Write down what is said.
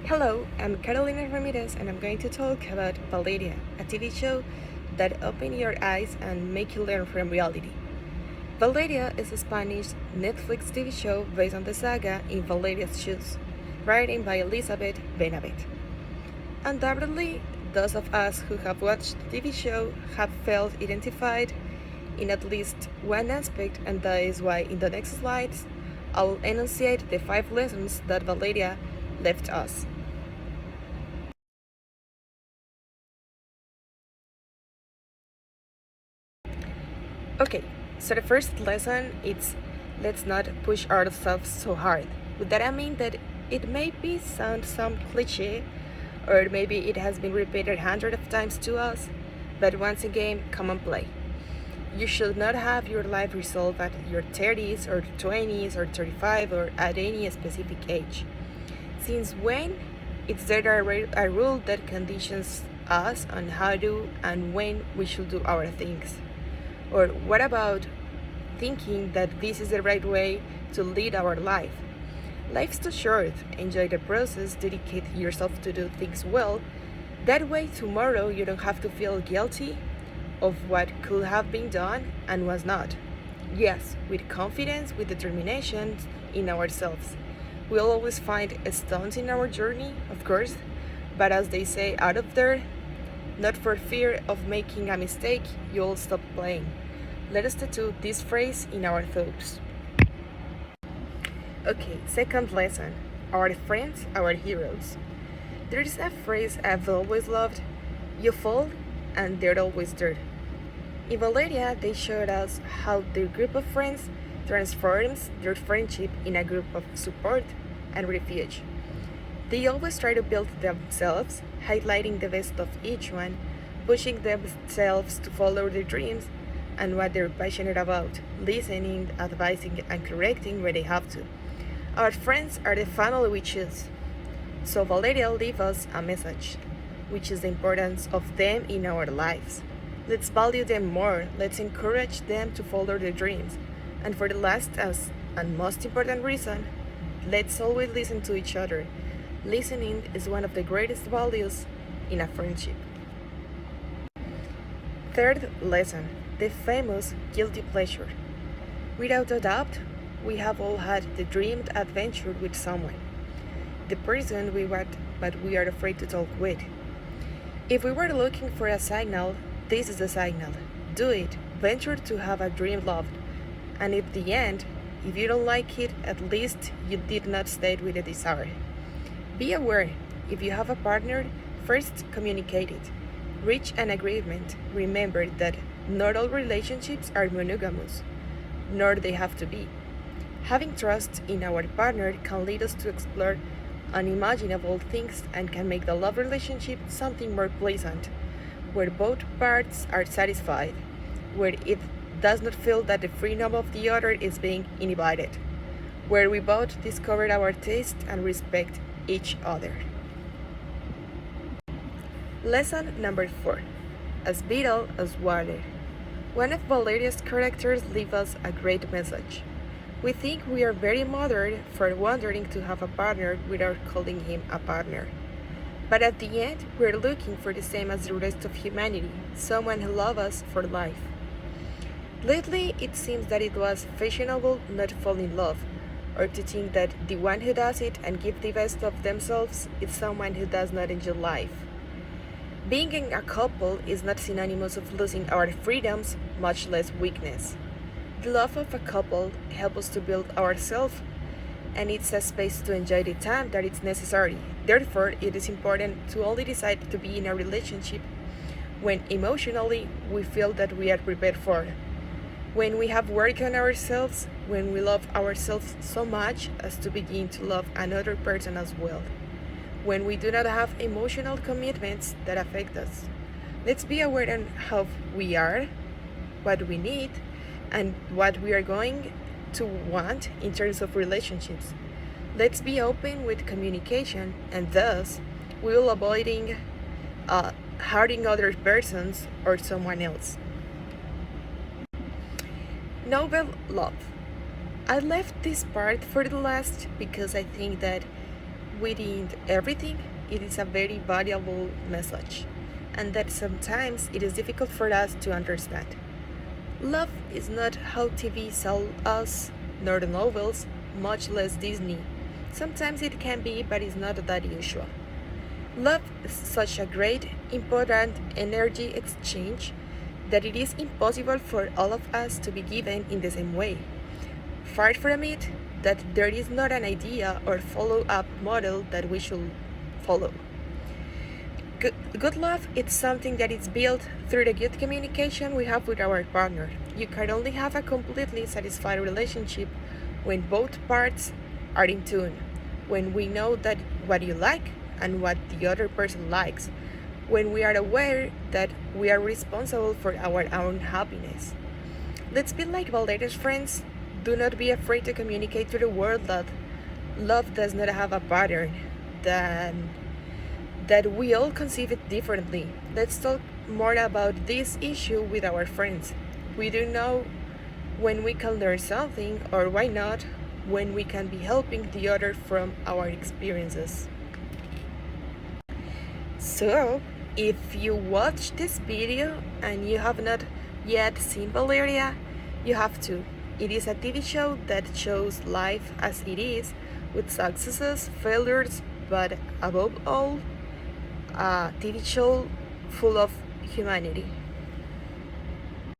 Hello, I'm Carolina Ramirez and I'm going to talk about Valeria, a TV show that open your eyes and make you learn from reality. Valeria is a Spanish Netflix TV show based on the saga In Valeria's Shoes, written by Elizabeth Benavent. Undoubtedly, those of us who have watched the TV show have felt identified in at least one aspect, and that is why in the next slides I'll enunciate the 5 lessons that Valeria left us. Okay, so the first lesson is let's not push ourselves so hard. With that I mean that it may be sound some cliche, or maybe it has been repeated hundreds of times to us, but once again, come and play. You should not have your life resolved at your 30s or 20s or 35 or at any specific age. Since when is there a rule that conditions us on how to and when we should do our things? Or what about thinking that this is the right way to lead our life? Life's too short. Enjoy the process, dedicate yourself to do things well. That way, tomorrow you don't have to feel guilty of what could have been done and was not. Yes, with confidence, with determination in ourselves. We'll always find stones in our journey, of course, but as they say out of there, not for fear of making a mistake, you'll stop playing. Let us tattoo this phrase in our thoughts. Okay, second lesson. Our friends, our heroes. There is a phrase I've always loved. You fall, and they're always there. In Valeria, they showed us how their group of friends transforms their friendship in a group of support and refuge. They always try to build themselves, highlighting the best of each one, pushing themselves to follow their dreams and what they're passionate about, listening, advising, and correcting where they have to. Our friends are the family we choose. So Valeria leaves us a message, which is the importance of them in our lives. Let's value them more, let's encourage them to follow their dreams. And for the last and most important reason, let's always listen to each other. Listening is one of the greatest values in a friendship. Third lesson, the famous guilty pleasure. Without a doubt, we have all had the dreamed adventure with someone. The person we want but we are afraid to talk with. If we were looking for a signal, this is the signal. Do it. Venture to have a dream loved. And at the end, if you don't like it, at least you did not stay with the desire. Be aware. If you have a partner, first communicate it. Reach an agreement. Remember that not all relationships are monogamous, nor they have to be. Having trust in our partner can lead us to explore unimaginable things and can make the love relationship something more pleasant, where both parts are satisfied, where it does not feel that the freedom of the other is being inhibited, where we both discover our taste and respect each other. Lesson number 4. As vital as water. One of Valeria's characters leaves us a great message. We think we are very modern for wanting to have a partner without calling him a partner. But at the end, we're looking for the same as the rest of humanity, someone who loves us for life. Lately, it seems that it was fashionable not to fall in love, or to think that the one who does it and gives the best of themselves is someone who does not enjoy life. Being in a couple is not synonymous of losing our freedoms, much less weakness. The love of a couple helps us to build ourselves, and it's a space to enjoy the time that is necessary. Therefore, it is important to only decide to be in a relationship when emotionally we feel that we are prepared for. When we have worked on ourselves, when we love ourselves so much as to begin to love another person as well. When we do not have emotional commitments that affect us. Let's be aware on how we are, what we need, and what we are going to want in terms of relationships. Let's be open with communication, and thus we will avoiding hurting other persons or someone else. Novel love. I left this part for the last because I think that within everything, it is a very valuable message, and that sometimes it is difficult for us to understand. Love is not how TV sells us, nor the novels, much less Disney. Sometimes it can be, but it's not that usual. Love is such a great, important energy exchange that it is impossible for all of us to be given in the same way. Far from it, that there is not an idea or follow up model that we should follow. Good love is something that is built through the good communication we have with our partner. You can only have a completely satisfied relationship when both parts are in tune, when we know that what you like and what the other person likes, when we are aware that we are responsible for our own happiness. Let's be like Valeria's friends. Do not be afraid to communicate to the world that love does not have a pattern, that we all conceive it differently. Let's talk more about this issue with our friends. We don't know when we can learn something, or why not, when we can be helping the other from our experiences. So, if you watch this video and you have not yet seen Valeria, you have to. It is a TV show that shows life as it is, with successes, failures, but above all, a TV show full of humanity.